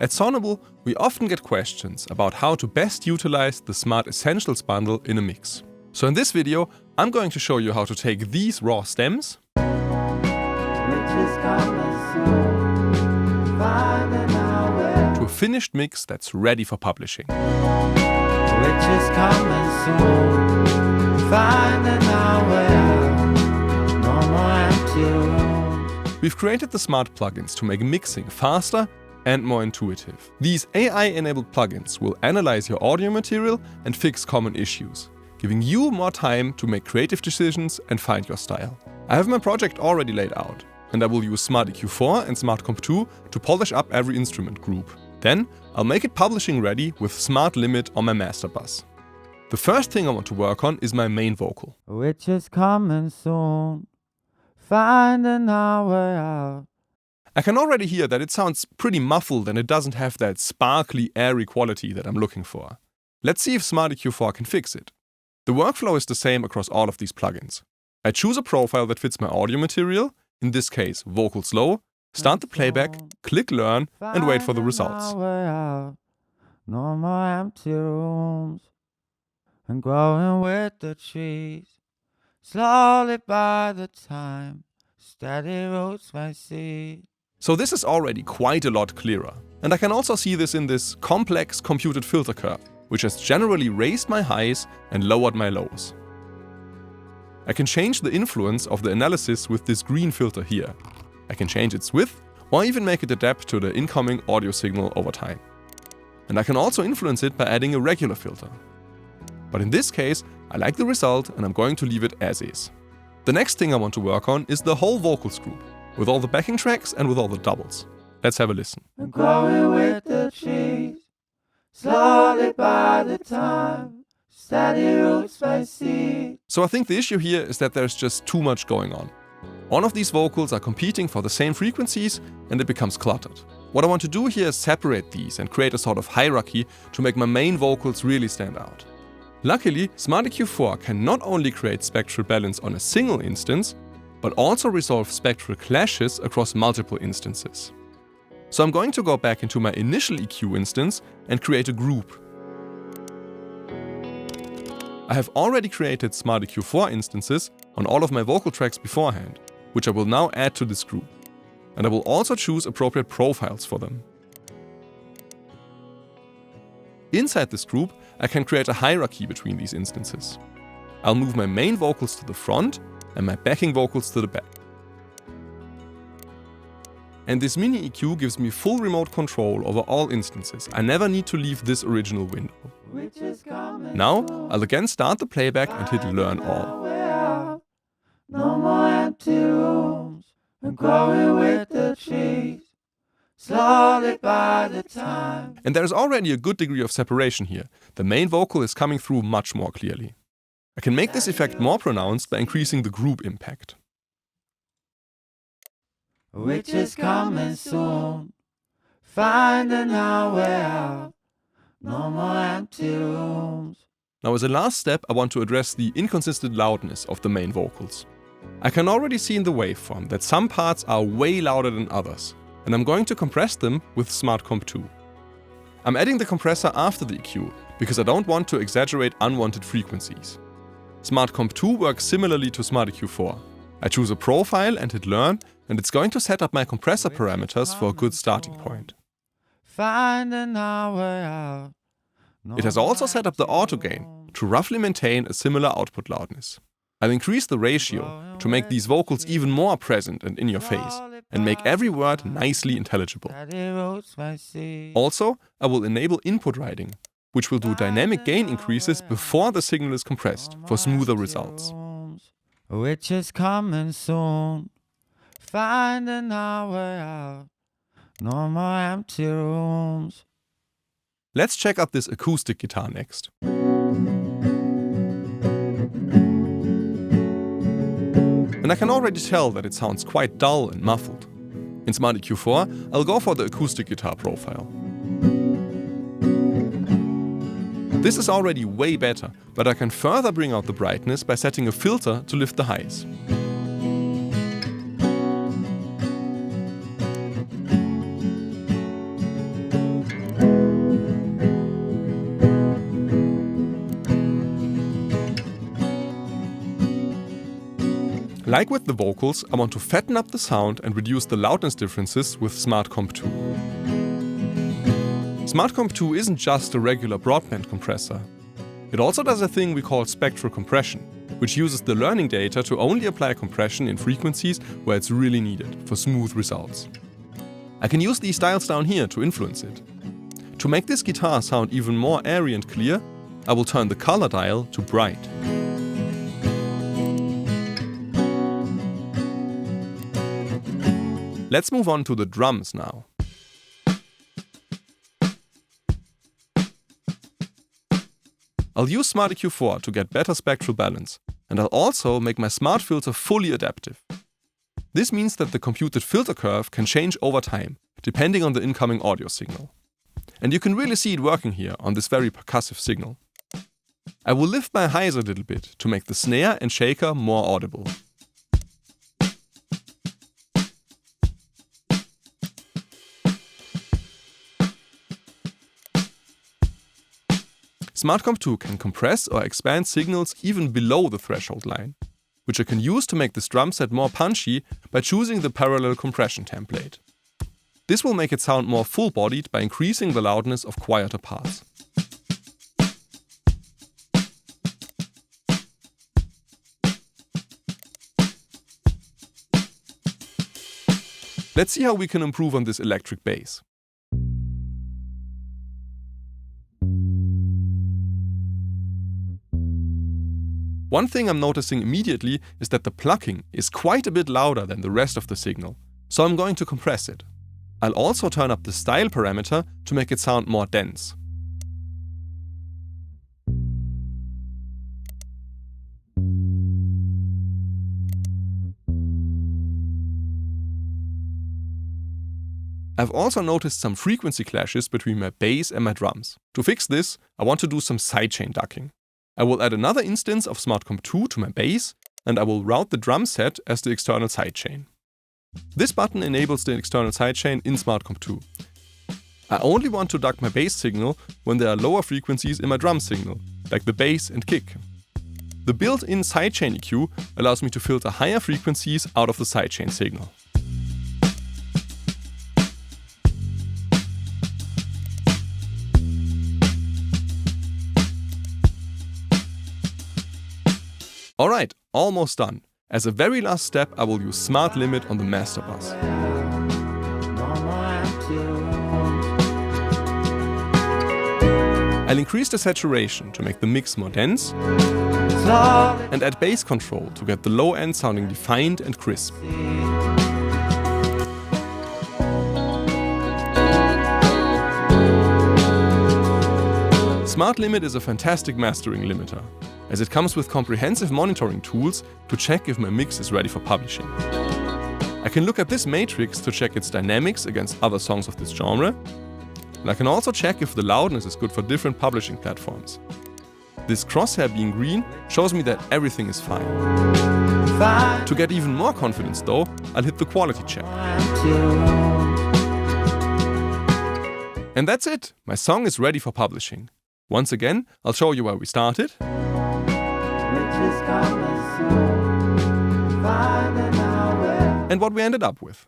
At Sonible, we often get questions about how to best utilize the Smart Essentials bundle in a mix. So in this video, I'm going to show you how to take these raw stems to a finished mix that's ready for publishing. We've created the smart plugins to make mixing faster and more intuitive. These AI-enabled plugins will analyze your audio material and fix common issues, giving you more time to make creative decisions and find your style. I have my project already laid out, and I will use Smart EQ 4 and Smart Comp 2 to polish up every instrument group. Then I'll make it publishing ready with Smart Limit on my master bus. The first thing I want to work on is my main vocal, which is coming soon, finding our way out. I can already hear that it sounds pretty muffled and it doesn't have that sparkly, airy quality that I'm looking for. Let's see if Smart EQ 4 can fix it. The workflow is the same across all of these plugins. I choose a profile that fits my audio material, in this case vocals low, start the playback, click learn, and wait for the results. No more empty rooms, and growing with the trees, slowly by the time, steady roots my seed. So this is already quite a lot clearer. And I can also see this in this complex computed filter curve, which has generally raised my highs and lowered my lows. I can change the influence of the analysis with this green filter here. I can change its width or even make it adapt to the incoming audio signal over time. And I can also influence it by adding a regular filter. But in this case, I like the result and I'm going to leave it as is. The next thing I want to work on is the whole vocals group, with all the backing tracks and with all the doubles. Let's have a listen. Growing with the trees, slowly by the time, steady roots by seed. So I think the issue here is that there's just too much going on. All of these vocals are competing for the same frequencies and it becomes cluttered. What I want to do here is separate these and create a sort of hierarchy to make my main vocals really stand out. Luckily, Smart EQ 4 can not only create spectral balance on a single instance, but also resolve spectral clashes across multiple instances. So I'm going to go back into my initial EQ instance and create a group. I have already created Smart EQ 4 instances on all of my vocal tracks beforehand, which I will now add to this group. And I will also choose appropriate profiles for them. Inside this group, I can create a hierarchy between these instances. I'll move my main vocals to the front and my backing vocals to the back. And this mini EQ gives me full remote control over all instances. I never need to leave this original window. Now, I'll again start the playback and hit Learn All. No more empty rooms, and growing with the trees, slowly by the time. And there's already a good degree of separation here. The main vocal is coming through much more clearly. I can make this effect more pronounced by increasing the group impact. Which is coming soon, finding our way out, no more empty rooms. Now as a last step, I want to address the inconsistent loudness of the main vocals. I can already see in the waveform that some parts are way louder than others, and I'm going to compress them with Smart Comp 2. I'm adding the compressor after the EQ, because I don't want to exaggerate unwanted frequencies. Smart Comp 2 works similarly to Smart EQ 4. I choose a profile and hit Learn, and it's going to set up my compressor parameters for a good starting point. Finding our way out. It has also set up the auto gain to roughly maintain a similar output loudness. I'll increase the ratio to make these vocals even more present and in your face, and make every word nicely intelligible. Also, I will enable input riding, which will do dynamic gain increases before the signal is compressed for smoother results. Which is coming soon, finding our way out, no more empty rooms. Let's check out this acoustic guitar next. And I can already tell that it sounds quite dull and muffled. In Smart EQ 4, I'll go for the acoustic guitar profile. This is already way better, but I can further bring out the brightness by setting a filter to lift the highs. Like with the vocals, I want to fatten up the sound and reduce the loudness differences with Smart Comp 2. Smart Comp 2 isn't just a regular broadband compressor. It also does a thing we call spectral compression, which uses the learning data to only apply compression in frequencies where it's really needed for smooth results. I can use these dials down here to influence it. To make this guitar sound even more airy and clear, I will turn the color dial to bright. Let's move on to the drums now. I'll use Smart EQ 4 to get better spectral balance, and I'll also make my smart filter fully adaptive. This means that the computed filter curve can change over time, depending on the incoming audio signal. And you can really see it working here on this very percussive signal. I will lift my highs a little bit to make the snare and shaker more audible. Smart Comp 2 can compress or expand signals even below the threshold line, which I can use to make this drum set more punchy by choosing the parallel compression template. This will make it sound more full-bodied by increasing the loudness of quieter parts. Let's see how we can improve on this electric bass. One thing I'm noticing immediately is that the plucking is quite a bit louder than the rest of the signal, so I'm going to compress it. I'll also turn up the style parameter to make it sound more dense. I've also noticed some frequency clashes between my bass and my drums. To fix this, I want to do some sidechain ducking. I will add another instance of Smart Comp 2 to my bass, and I will route the drum set as the external sidechain. This button enables the external sidechain in Smart Comp 2. I only want to duck my bass signal when there are lower frequencies in my drum signal, like the bass and kick. The built-in sidechain EQ allows me to filter higher frequencies out of the sidechain signal. Alright, almost done. As a very last step, I will use Smart Limit on the master bus. I'll increase the saturation to make the mix more dense, and add bass control to get the low end sounding defined and crisp. Smart Limit is a fantastic mastering limiter, as it comes with comprehensive monitoring tools to check if my mix is ready for publishing. I can look at this matrix to check its dynamics against other songs of this genre, and I can also check if the loudness is good for different publishing platforms. This crosshair being green shows me that everything is fine. To get even more confidence though, I'll hit the quality check. And that's it! My song is ready for publishing. Once again, I'll show you where we started. And what we ended up with.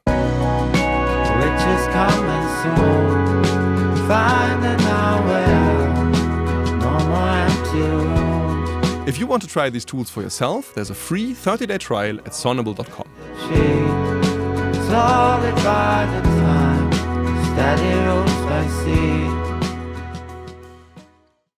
If you want to try these tools for yourself, there's a free 30-day trial at sonible.com. Solid by the time, steady rolls by sea.